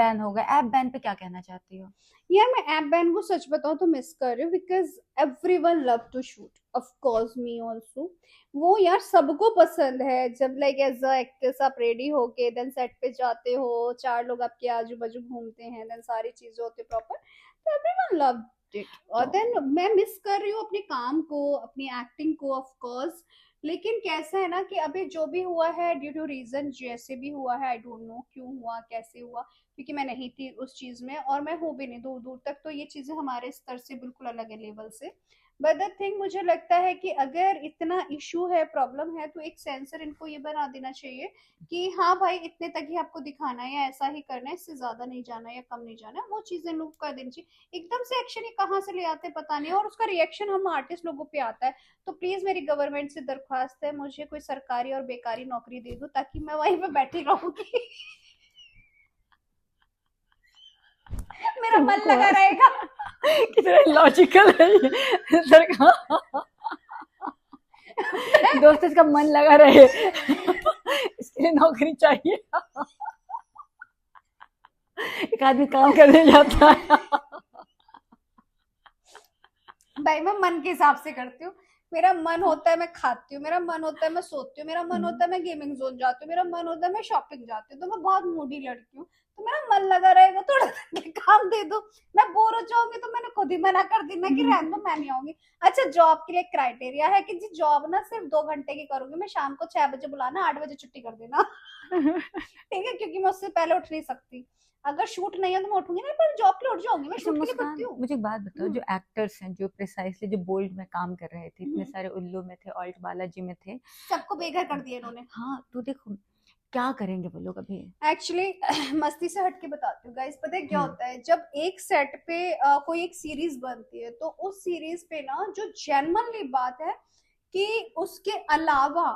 Ban हो गया, app ban पे क्या कहना चाहती हो? यार मैं ऐप बैन को सच बताऊं तो मिस कर रही हूँ, because everyone love to shoot, of course me also. वो यार सबको पसंद है जब लाइक एज अ एक्ट्रेस आप रेडी होके देन सेट पे जाते हो, चार लोग आपके आजू बाजू घूमते हैं, देन सारी चीजें होती प्रॉपर, तो एवरीवन लव इट। और तो देन मैं मिस कर रही हूँ अपने काम को, अपनी एक्टिंग को, ऑफ कोर्स। लेकिन कैसा है ना कि अभी जो भी हुआ है ड्यू टू रीजन, जैसे भी हुआ है, आई डोंट नो क्यों हुआ, कैसे हुआ, क्योंकि मैं नहीं थी उस चीज में और मैं हूँ भी नहीं दूर दूर तक, तो ये चीजें हमारे स्तर से बिल्कुल अलग है, लेवल से। बट द थिंग मुझे लगता है कि अगर इतना इशू है, प्रॉब्लम है, तो एक सेंसर इनको ये बना देना चाहिए कि हाँ भाई इतने तक ही आपको दिखाना है या ऐसा ही करना है, इससे ज्यादा नहीं जाना है या कम नहीं जाना है, वो चीजें लोग कर देनी चाहिए। एकदम से एक्शन ये कहाँ से ले आते हैं पता नहीं, और उसका रिएक्शन हम आर्टिस्ट लोगों पे आता है। तो प्लीज मेरी गवर्नमेंट से दरख्वास्त है, मुझे कोई सरकारी और बेकारी नौकरी दे दो ताकि मैं वहीं पे बैठी रहूंगी। मेरा मन तुमको लगा रहेगा। कितना लॉजिकल है ये सरकार। दोस्त इसका मन लगा रहे इसके लिए नौकरी चाहिए। एक आदमी काम करने जाता है। भाई मैं मन के हिसाब से करती हूँ। मेरा मन होता है मैं खाती हूँ, मेरा मन होता है मैं सोती हूँ, मेरा मन होता है मैं गेमिंग जोन जाती हूँ, मेरा मन होता है मैं शॉपिंग जाती हूँ, तो मैं बहुत मूडी लड़की हूँ। तो मेरा मन लगा रहेगा, थोड़ा सा काम दे दो। मैं बोर हो जाऊंगी तो मैंने खुद ही मना कर देना कि रहने दो, मैं नहीं आऊंगी। अच्छा, जॉब के लिए क्राइटेरिया है कि जी जॉब ना सिर्फ 2 घंटे की करूंगी, मैं शाम को 6 बजे बुलाना, 8 बजे छुट्टी कर देना। ठीक है, क्योंकि मैं उससे पहले उठ नहीं सकती। अगर शूट नहीं है तो मैं उठूंगी नहीं, पर जॉब के लिए उठ जाऊंगी, मैं अच्छा शूट के लिए मुस्कान, करती हूँ। मुझे एक बात बताओ, जो एक्टर्स हैं जो प्रिसाइसली जो बोल्ड में काम कर रहे थे, इतने हम्म। सारे उल्लू में थे, ऑल्ट बालाजी में थे। सबको बेघर कर दिया इन्होंने। हाँ तो देखो क्या करेंगे वो लोग अभी। एक्चुअली मस्ती से हटके बताती हूँ गाइस, पता है क्या हम्म। होता है, जब एक सेट पे कोई एक सीरीज बनती है तो उस सीरीज पे ना जो जेन्युइनली बात है कि उसके अलावा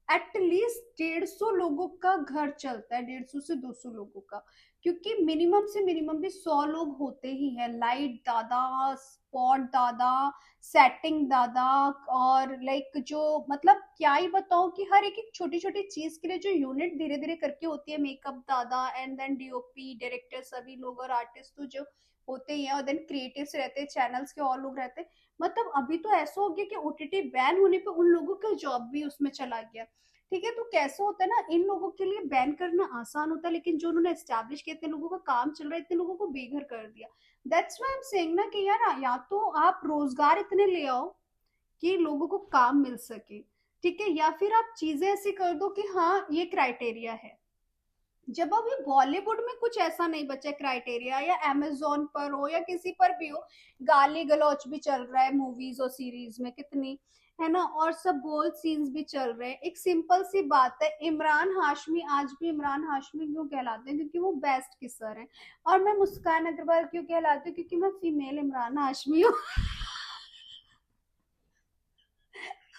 एटलीस्ट 150 लोगों का घर चलता है, 150 से 200 लोगों का, क्योंकि मिनिमम से मिनिमम भी 100 लोग होते ही हैं। लाइट दादा, स्पॉट दादा, सेटिंग दादा, और लाइक जो मतलब क्या ही बताऊं कि हर एक एक छोटी छोटी चीज के लिए जो यूनिट धीरे धीरे करके होती है, मेकअप दादा एंड देन डीओपी डायरेक्टर सभी लोग, और आर्टिस्ट तो जो होते ही हैं, और देन क्रिएटिव्स रहते हैं, चैनल्स के और लोग रहते हैं। मतलब अभी तो ऐसा हो गया कि ओटीटी बैन होने पे उन लोगों का जॉब भी उसमें चला गया। ठीक है, तो कैसे होता है ना, इन लोगों के लिए बैन करना आसान होता है, लेकिन जो उन्होंने एस्टैब्लिश किया, इतने लोगों का काम चल रहा है, इतने लोगों को बेघर कर दिया। That's why I am saying ना कि यार या तो आप रोजगार इतने ले आओ कि लोगों को काम मिल सके, ठीक है, या फिर आप चीजें ऐसी कर दो कि हाँ ये क्राइटेरिया है। जब अभी बॉलीवुड में कुछ ऐसा नहीं बचा क्राइटेरिया, या अमेजोन पर हो या किसी पर भी हो, गाली गलौच भी चल रहा है मूवीज और सीरीज में कितनी, है ना, और सब बोल्ड सीन्स भी चल रहे हैं। एक सिंपल सी बात है, इमरान हाशमी आज भी इमरान हाशमी क्यों कहलाते हैं, क्योंकि वो बेस्ट किसर है। और मैं मुस्कान अग्रवाल क्यों कहलाती हूँ, क्योंकि मैं फीमेल इमरान हाशमी हूँ।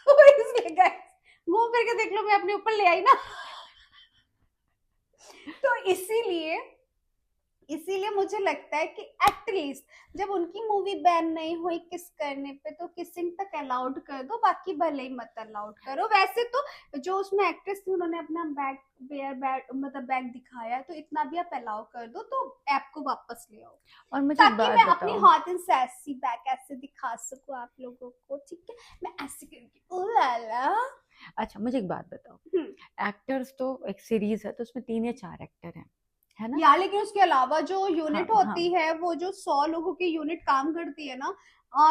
तो इसलिए गाइस घूम फिर के देख लो, मैं अपने ऊपर ले आई ना। तो इसीलिए इसीलिए मुझे लगता है कि एटलीस्ट जब उनकी मूवी बैन नहीं हुई किस करने पे, तो किसिंग तक अलाउड कर दो, बाकी भले ही मत अलाउड करो। वैसे तो जो उसमें एक्ट्रेस थी उन्होंने अपना बैक बेयर बैक मतलब बैक दिखाया, तो इतना भी आप अलाउ कर दो, तो ऐप को वापस ले आओ, और मुझे एक ताकि बात मैं अपनी बताओ। हॉट एंड सैसी बैक ऐसे दिखा सकूं आप लोगों को। ठीक है, मैं ऐसे करूंगी, ओ लाला। अच्छा मुझे एक बात बताओ, एक्टर्स तो एक सीरीज है तो उसमें 3 या 4 एक्टर हैं, है ना? यार लेकिन उसके अलावा जो हाँ यूनिट हाँ। होती है, वो जो 100 लोगों की यूनिट काम करती है ना,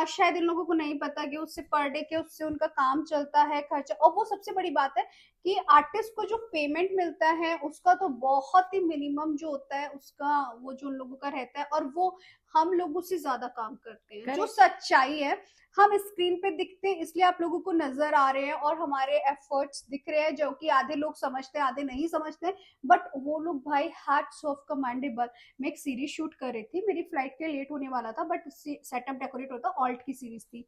शायद इन लोगों को नहीं पता कि उससे पर डे के उससे उनका काम चलता है, खर्चा। और वो सबसे बड़ी बात है कि आर्टिस्ट को जो पेमेंट मिलता है उसका तो बहुत ही मिनिमम जो होता है उसका, वो जो उन लोगों का रहता है, और वो हम लोगों से ज्यादा काम करते हैं, जो करेक्ट। सच्चाई है। हम स्क्रीन पे दिखते हैं इसलिए आप लोगों को नजर आ रहे हैं, और हमारे एफर्ट्स दिख रहे हैं, जो कि आधे लोग समझते हैं आधे नहीं समझते, बट वो लोग भाई हैट्स ऑफ कमांडेबल। मैं एक सीरीज शूट कर रही थी, मेरी फ्लाइट के लेट होने वाला था, बट सेटअप डेकोरेट होता, ऑल्ट की सीरीज थी।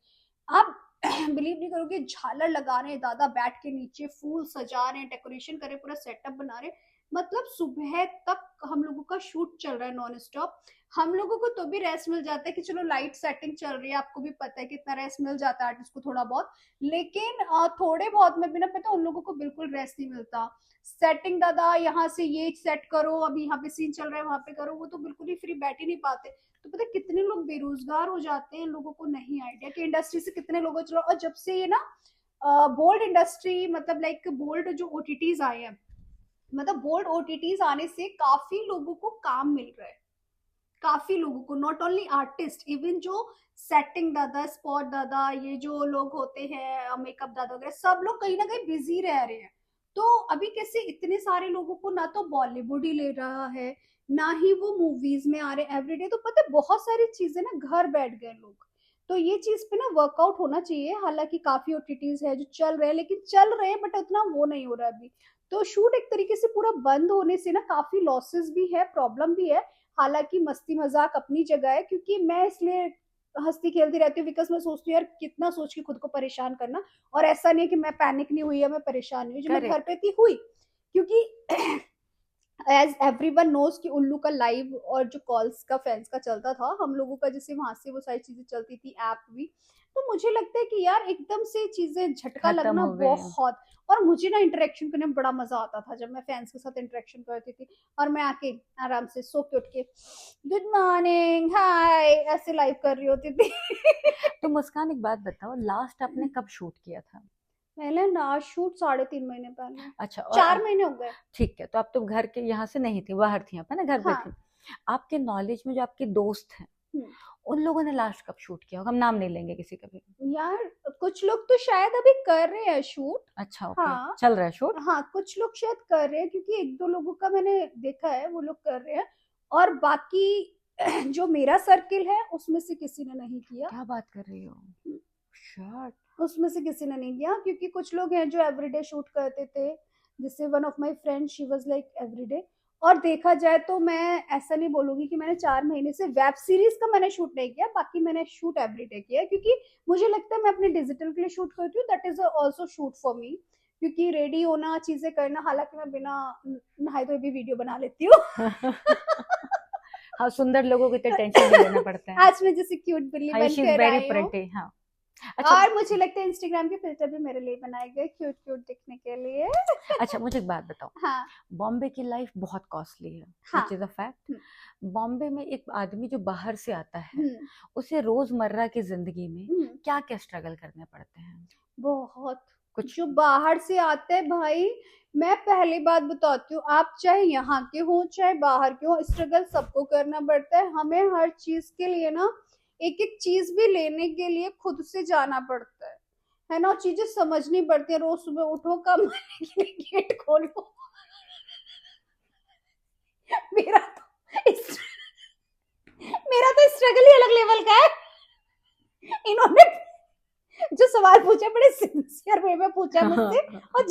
आप बिलीव नहीं करोगे, झालर लगा रहे हैं दादा, बैठ के नीचे फूल सजा रहे हैं, डेकोरेशन कर रहे हैं, पूरा सेटअप बना रहे हैं। मतलब सुबह तक हम लोगों का शूट चल रहा है नॉन स्टॉप। हम लोगों को तो भी रेस्ट मिल जाता है कि चलो लाइट सेटिंग चल रही है, आपको भी पता है कितना रेस्ट मिल जाता है आर्टिस्ट को थोड़ा बहुत, लेकिन थोड़े बहुत में भी ना पता उन लोगों को बिल्कुल रेस्ट नहीं मिलता। सेटिंग दादा यहाँ से ये सेट करो, अभी यहाँ पे सीन चल रहा है वहां पे करो, वो तो बिल्कुल ही फ्री बैठ ही नहीं पाते। तो पता है कितने लोग बेरोजगार हो जाते हैं, लोगों को नहीं आइडिया कि इंडस्ट्री से कितने लोगों चलो। और जब से ये ना बोल्ड इंडस्ट्री मतलब लाइक बोल्ड जो ओटीटीज आए हैं, मतलब बोल्ड ओटीटीज आने से काफी लोगों को काम मिल रहा है, काफी लोगों को, नॉट ओनली आर्टिस्ट, इवन जो सेटिंग दादा, स्पॉट दादा, ये जो लोग होते हैं मेकअप दादा वगैरह, सब लोग कहीं ना कहीं बिजी रह रहे हैं। तो अभी कैसे इतने सारे लोगों को ना तो बॉलीवुड ही ले रहा है, ना ही वो मूवीज में आ रहे एवरीडे। तो पता है बहुत सारी चीजें ना घर बैठ गए लोग। तो ये चीज पे ना वर्कआउट होना चाहिए। हालांकि काफी ओटीटीज है जो चल रहे हैं, लेकिन चल रहे हैं बट उतना वो नहीं हो रहा अभी। तो शूट एक तरीके से पूरा बंद होने से ना काफी लॉसेस भी है, प्रॉब्लम भी है। हालांकि मस्ती मजाक अपनी जगह है, क्योंकि मैं इसलिए हंसती खेलती रहती हूँ बिकॉज मैं सोचती हूँ यार कितना सोच के खुद को परेशान करना। और ऐसा नहीं है कि मैं पैनिक नहीं हुई या मैं परेशान नहीं हुई, जो मैं घर पे थी हुई, क्योंकि एज एवरीवन नोज कि उल्लू का लाइव और जो कॉल्स का फैंस का चलता था, हम लोगों का जैसे वहां से वो सारी चीजें चलती थी, ऐप भी। तो मुझे लगता है कि यार एकदम से चीजें झटका लगना बहुत। और मुझे ना इंटरेक्शन करने में बड़ा मजा आता था जब मैं फैंस के साथ इंटरेक्शन करती थी, और मैं आके आराम से सो के उठ के गुड मॉर्निंग हाय ऐसे लाइव कर रही होती थी। तो मुस्कान एक बात बताओ, लास्ट आपने कब शूट किया था? पहले ना शूट 3.5 महीने पहले। अच्छा, 4 महीने हो गए। ठीक है, तो आप तो घर के यहाँ से नहीं थी, बाहर थी आप, है ना, घर पे थी। आपके नॉलेज में जो आपके दोस्त हैं उन लोगों ने लास्ट कब शूट किया होगा? हम नाम नहीं लेंगे किसी का भी। यार कुछ लोग तो शायद अभी कर रहे हैं शूट। अच्छा, ओके, चल रहा है शूट। हाँ कुछ लोग शायद कर रहे हैं, क्योंकि एक दो लोगों का मैंने देखा है वो लोग कर रहे हैं। और बाकी जो मेरा सर्किल है उसमें से किसी ने नहीं किया। क्या बात कर रही हो? शॉट उसमें से किसी ने नहीं किया, क्योंकि कुछ लोग हैं जो एवरीडे शूट करते थे। जैसे one of my friend she was like everyday. और देखा जाए तो मैं ऐसा नहीं बोलूंगी कि मैंने 4 महीने से वेब सीरीज का मैंने शूट नहीं किया, बाकी मैंने शूट एवरीडे किया, क्योंकि मुझे लगता है मैं अपने डिजिटल के लिए शूट करती हूँ, that is also shoot for me. क्योंकि रेडी होना, चीजें करना, हालांकि मैं बिना नहाए धोए भी वीडियो बना लेती हूँ। हाँ, सुंदर लोगों को तो टेंशन नहीं लेना पड़ता है। आज मैं जैसे क्यूट बिल्ली बनकर आई हूँ। हाँ। अच्छा, और मुझे लगता है इंस्टाग्राम के फिल्टर भी मेरे लिए बनाए गए क्यूट क्यूट दिखने के लिए। अच्छा, मुझे एक बात बताओ। हाँ। बॉम्बे की लाइफ बहुत कॉस्टली है, which is a fact. Bombay में एक आदमी जो बाहर से आता है उसे रोजमर्रा की जिंदगी में क्या क्या स्ट्रगल करने पड़ते हैं? बहुत कुछ। जो बाहर से आते हैं भाई, मैं पहली बात बताती हूँ, आप चाहे यहाँ के हो चाहे बाहर के हो, स्ट्रगल सबको करना पड़ता है। हमें हर चीज के लिए ना, एक एक चीज भी लेने के लिए खुद से जाना पड़ता है ना, चीजें समझनी पड़ती है। रोज सुबह उठो, कम के लिए गेट खोलो। मेरा तो मेरा तो स्ट्रगल ही अलग लेवल का है। इन्होंने जो सवाल पूछा बड़े सिंसियर वे में पूछा मुझसे, और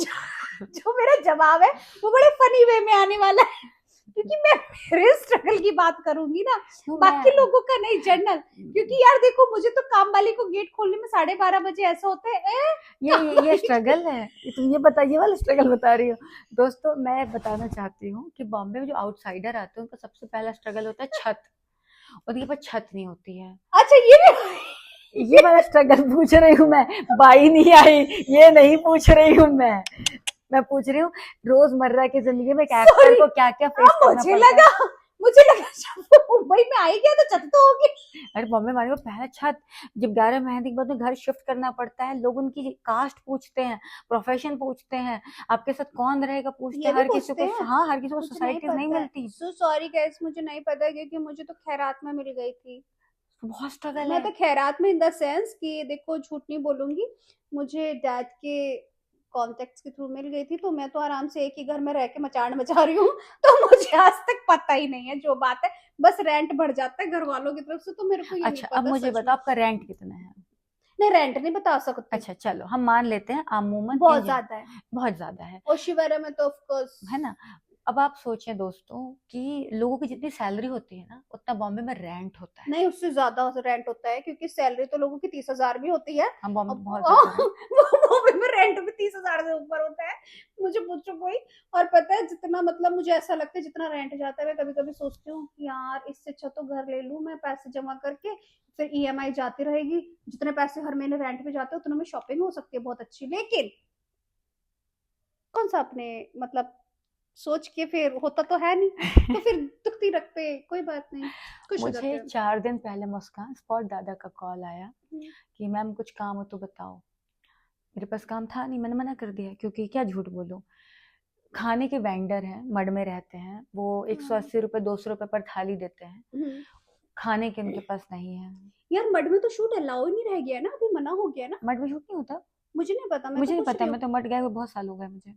जो मेरा जवाब है वो बड़े फनी वे में आने वाला है, क्योंकि मैं मेरे स्ट्रगल की बात करूंगी ना, बाकी लोगों का नहीं, जनरल। क्योंकि यार देखो, मुझे तो काम वाली को गेट खोलने में 12:30 बजे ऐसा होता है। ये स्ट्रगल है। तुम ये बताइए वाला स्ट्रगल बता रही हो। दोस्तों, मैं बताना चाहती हूँ कि बॉम्बे में जो आउटसाइडर आते हैं उनका सबसे पहला स्ट्रगल होता है छत। उनके पास छत नहीं होती है। अच्छा, ये वाला स्ट्रगल पूछ रही हूँ मैं, बाई नहीं आई, ये नहीं पूछ रही हूँ मैं पूछ रही हूँ रोजमर्रा की जिंदगी में एक एक्टर को क्या क्या फेस करना पड़ता है। मुझे लगा मुंबई में आई क्या तो छत तो होगी। अरे बॉम्बे वाले को पहला छत, जब 11 महीने के बाद में घर शिफ्ट करना पड़ता है, लोग उनकी कास्ट पूछते हैं, प्रोफेशन पूछते हैं, आपके साथ कौन रहेगा पूछते हैं, हर किसी को। हाँ, हर किसी को सोसाइटीज नहीं मिलती। सो सॉरी गाइस, मुझे नहीं पता, क्योंकि मुझे तो खैरात में मिल गई थी। बहुत स्ट्रगल है। मैं तो खैरात में इन द सेंस कि देखो, झूठ नहीं बोलूंगी, मुझे डैड के कॉन्टेक्ट्स के थ्रू मिल गई थी, तो मैं तो आराम से एक ही घर में रह के मचान मचा रही हूँ। तो मुझे आज तक पता ही नहीं है जो बात है, बस रेंट बढ़ जाता है घर वालों की तरफ से, तो मेरे को ये अच्छा, अब मुझे बताओ आपका रेंट कितना है? नहीं, रेंट नहीं बता सकते। अच्छा चलो, हम मान लेते हैं अमूमन बहुत ज्यादा है, बहुत ज्यादा है। ओशिवारा में तो ऑफ कोर्स है ना। अब आप सोचें दोस्तों कि लोगों की जितनी सैलरी होती है ना, जितना बॉम्बे में रेंट होता है। नहीं, उससे ज्यादा रेंट होता है, क्योंकि सैलरी तो लोगों की 30,000 भी होती है। हम बॉम्बे बहुत ज्यादा है। बॉम्बे में रेंट भी 30,000 से ऊपर होता है, मुझे पूछो कोई। और पता है जितना मतलब मुझे ऐसा लगता है जितना रेंट जाता है, मैं कभी कभी सोचती हूँ कि यार इससे अच्छा तो घर ले लूं मैं, पैसे जमा करके, फिर ईएमआई जाती रहेगी, जितने पैसे हर महीने रेंट पे जाते हैं उतना में शॉपिंग हो सकती है बहुत अच्छी। लेकिन कौन सा अपने मतलब सोच के फिर होता तो है नहीं, तो फिर दुखती रख पे कोई बात नहीं, खुश हो जाते मुझे हैं। 4 दिन पहले मुस्कान स्पॉट दादा का कॉल आया कि मैम कुछ काम हो तो बताओ। मेरे पास काम था नहीं, मैंने मना कर दिया, क्योंकि क्या झूठ बोलूं। खाने के वेंडर हैं, मड में रहते हैं, वो 180 रुपए 200 रुपए पर थाली देते हैं, खाने के उनके पास नहीं है। यार मड में तो शूट अलाउ ही नहीं रह गया ना, अभी मना हो गया ना। मड में शूट नहीं होता। मुझे नहीं पता, मैं मुझे तो नहीं पूछ पता, रही मैं हूँ। तो मड गए हुए बहुत साल हो गए मुझे।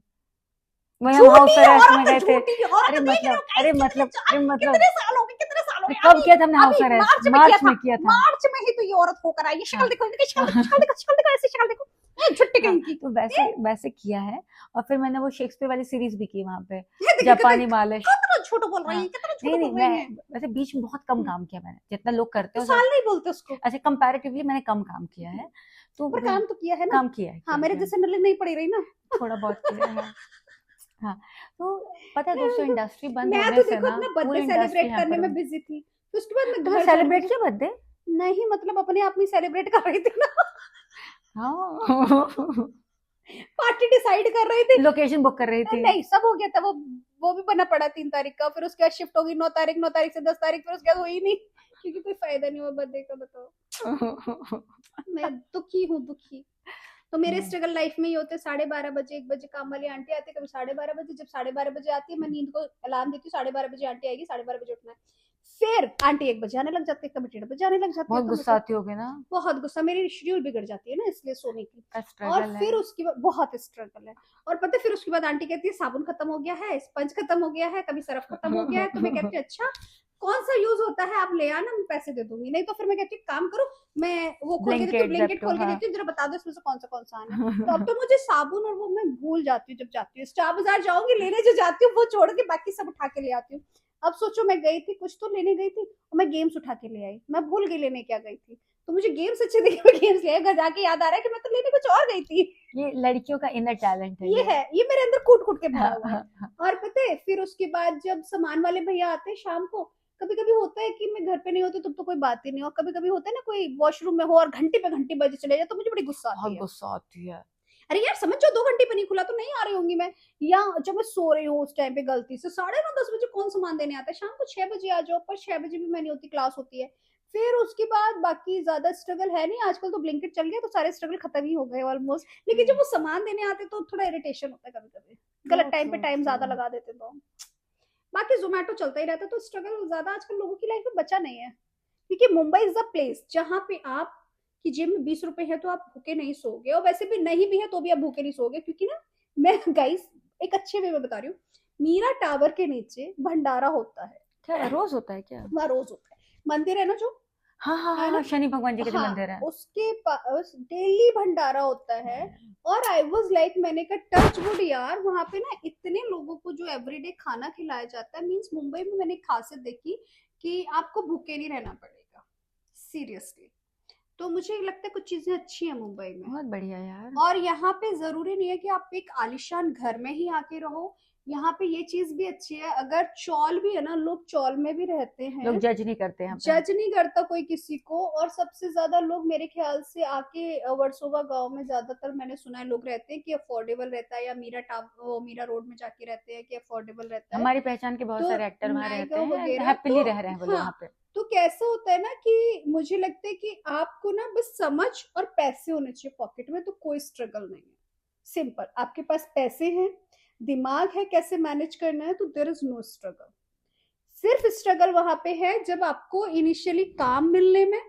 वही हम हाउस अरेस्ट में गए थे। अरे मतलब अरे मतलब अरे मतलब कितने साल हो गए, कितने साल हो गए। कब किया था हमने हाउस अरेस्ट? मार्च में किया था। मार्च में ही तो ये औरत होकर आई है। शक्ल देखो इनकी, शक्ल देखो, शक्ल देखो, शक्ल देखो, ऐसी शक्ल देखो, झुट्टी कहीं की। तो वैसे वैसे किया है। और फिर मैंने वो शेक्सपियर वाली सीरीज भी की वहां पे, ये देखो, जापानी मालिश। कितना झूठ बोल रही है, हाँ, कितना नहीं झूठ नहीं, बोल रही मैं है। वैसे बीच में बहुत कम काम किया मैंने, जितना लोग करते तो हैं साल नहीं बोलते उसको, अच्छा कंपैरेटिवली मैंने कम काम किया है। तो पर काम तो किया है ना। काम किया है, हाँ, मेरे जैसे नल्ले नहीं पड़ी रही ना। थोड़ा बहुत किया है। हाँ, तो पता है दोस्तों, इंडस्ट्री बंद मैं होने तो से देखो ना अपना पूरी बर्थडे इंडस्ट्री सेलिब्रेट करने हैम्पर में हो। बिजी थी, फिर उसके बाद मैं तुमने घर सेलिब्रेट किया बर्थडे? नहीं, मतलब अपने आप में सेलिब्रेट कर रही थी ना। हाँ। पार्टी डिसाइड कर रही थी, लोकेशन बुक कर रही थी। नहीं सब हो गया था, वो भी बना पड़ा 3 तारीख का, फिर उसके बाद शिफ्ट होगी 9 तारीख, 9 तारीख से 10 तारीख, फिर उसके बाद हुई नहीं, क्योंकि कोई फायदा नहीं हुआ बर्थडे का। बताओ, मैं दुखी हूँ, दुखी। तो मेरे स्ट्रगल लाइफ में ये होते 12:30 बजे 1 बजे काम वाली आंटी आती है, कभी 12:30 बजे। जब 12:30 बजे आती है, मैं नींद को अलार्म देती हूँ, 12:30 बजे आंटी आएगी, 12:30 बजे उठना है। फिर आंटी 1 बजे आने लग जाती है, कभी 1:30 बजे आने लग जाती है। बहुत तो गुस्सा आती होगी ना? बहुत गुस्सा, मेरी शेड्यूल बिगड़ जाती है ना इसलिए सोने की। और स्ट्रगल फिर है। उसके बाद बहुत स्ट्रगल है। और पता है फिर उसके बाद आंटी कहती है साबुन खत्म हो गया है, स्पंज खत्म हो गया है, कभी सरफ खत्म हो गया है। तो मैं कहती हूँ अच्छा कौन सा यूज होता है, आप ले आना, मैं पैसे दे दूंगी। नहीं तो फिर मैं कहती हूँ काम करो, मैं वो खोल के देती हूँ, ब्लिंकिट खोल के देती हूँ, जरा बता दो इसमें से कौन सा आना है। तो अब तो मुझे साबुन और वो मैं भूल जाती हूँ, जब जाती हूँ स्टार बाजार जाऊंगी लेने, जो जाती हूँ वो छोड़ के बाकी सब उठा के ले आती हूँ। अब सोचो मैं गई थी कुछ तो लेने गई थी, और मैं गेम्स उठा के ले आई, मैं भूल गई लेने क्या गई थी। तो मुझे गेम्स अच्छे दिखे, मैं गेम्स ले आई, घर जाके याद आ रहा है कि मैं तो लेने कुछ और गई थी। ये लड़कियों का इनर टैलेंट है। ये मेरे अंदर कूट कूट के भरा हुआ है। हाँ। और पता है फिर उसके बाद जब सामान वाले भैया आते हैं शाम को, कभी कभी होता है कि मैं घर पे नहीं होती तब तो कोई बात ही नहीं, और कभी कभी होता है ना कोई वॉशरूम में हो और घंटे पे घंटे बजे चले जाए, तो मुझे बड़ी गुस्सा आती बहुत है। गुस्सा आती है। अरे यार समझ जाओ 2 घंटे पे नहीं खुला तो नहीं आ रही होंगी मैं, या जब मैं सो रही हूँ उस टाइम पे गलती से 9:30-10 बजे कौन सामान देने आता है, शाम को 6 बजे आ जाओ, पर 6 बजे भी मैं नहीं होती, क्लास होती है। फिर उसके बाद बाकी ज्यादा स्ट्रगल है नहीं, आजकल तो ब्लिंकिट चल गया तो सारे स्ट्रगल खत्म ही हो गए ऑलमोस्ट। लेकिन जब वो सामान देने आते तो थोड़ा इरिटेशन होता है कभी कभी, गलत टाइम पे टाइम ज्यादा लगा देते तो। बाकी जोमेटो चलता ही रहता, तो स्ट्रगल ज्यादा आजकल लोगों की लाइफ में बचा नहीं है, क्योंकि मुंबई इज द प्लेस जहां पे आप कि जेब में 20 रुपए है तो आप भूखे नहीं सोओगे, और वैसे भी नहीं भी है तो भी आप भूखे नहीं सोओगे, क्योंकि ना मैं गाइस एक अच्छे वे में बता रही हूँ, मीरा टावर के नीचे भंडारा होता है। क्या रोज होता है क्या? वहाँ रोज होता है, मंदिर है ना जो, हाँ हाँ हाँ, शनि भगवान जी का जो मंदिर है, उसके पास डेली भंडारा होता है। और आई वाज लाइक, मैंने कहा टच वुड यार, वहां पे ना इतने लोगों को जो एवरीडे खाना खिलाया जाता है, मींस मुंबई में मैंने खासियत देखी कि आपको भूखे नहीं रहना पड़ेगा, सीरियसली। तो मुझे लगता है कुछ चीजें अच्छी हैं मुंबई में, बहुत बढ़िया यार। और यहाँ पे जरूरी नहीं है कि आप एक आलिशान घर में ही आके रहो, यहाँ पे ये चीज भी अच्छी है, अगर चौल भी है ना, लोग चौल में भी रहते हैं, लोग जज नहीं करते हैं, जज नहीं करता कोई किसी को। और सबसे ज्यादा लोग मेरे ख्याल से आके वर्सोवा गांव में ज्यादातर मैंने सुना है लोग रहते हैं कि अफोर्डेबल रहता है, या मीरा रोड में जाके रहते हैं कि अफोर्डेबल रहता है। हमारी पहचान के बहुत तो सारे एक्टर वहाँ रहते हैं, वगैरह हैप्पीली तो रह रहे हैं वो लोग हाँ, वहाँ पे। तो कैसा होता है ना कि मुझे लगता है कि आपको ना बस समझ और पैसे होने चाहिए पॉकेट में, तो कोई स्ट्रगल नहीं है। सिंपल, आपके पास पैसे हैं, दिमाग है कैसे मैनेज करना है, तो देयर इज नो स्ट्रगल। सिर्फ स्ट्रगल वहां पे है जब आपको इनिशियली काम मिलने में,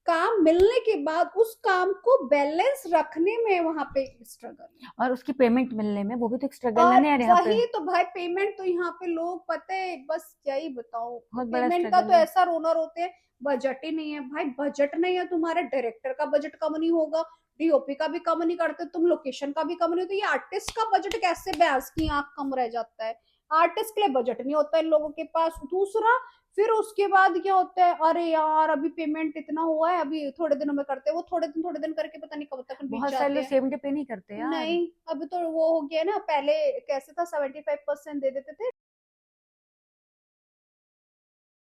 काम मिलने के बाद उस काम को बैलेंस रखने में वहां पे स्ट्रगल, और उसकी पेमेंट मिलने में, वो भी तो एक स्ट्रगल है ना यार यहाँ पे। वही तो भाई, पेमेंट तो यहाँ पे लोग पता है बस क्या ही बताऊं, बहुत बड़ा पेमेंट का स्ट्रगल तो है। ऐसा रोना रोते हैं, बजट ही नहीं है भाई, बजट नहीं है तुम्हारे, डायरेक्टर का बजट कम नहीं होगा, डीओपी का भी कम नहीं करते तुम, लोकेशन का भी कम नहीं होता, ये आर्टिस्ट का बजट कैसे भैंस की आंख कम रह जाता है, आर्टिस्ट के लिए बजट नहीं होता इन लोगों के पास। दूसरा फिर उसके बाद क्या होता है, अरे यार अभी पेमेंट इतना हुआ है, अभी थोड़े दिनों में करते हैं, वो थोड़े दिन करके पता नहीं कब तक बीत बहुत सारे जाते लोग हैं। सेम डे पे नहीं करते यार। नहीं, अभी तो वो हो गया ना, पहले कैसे था 75% दे देते थे,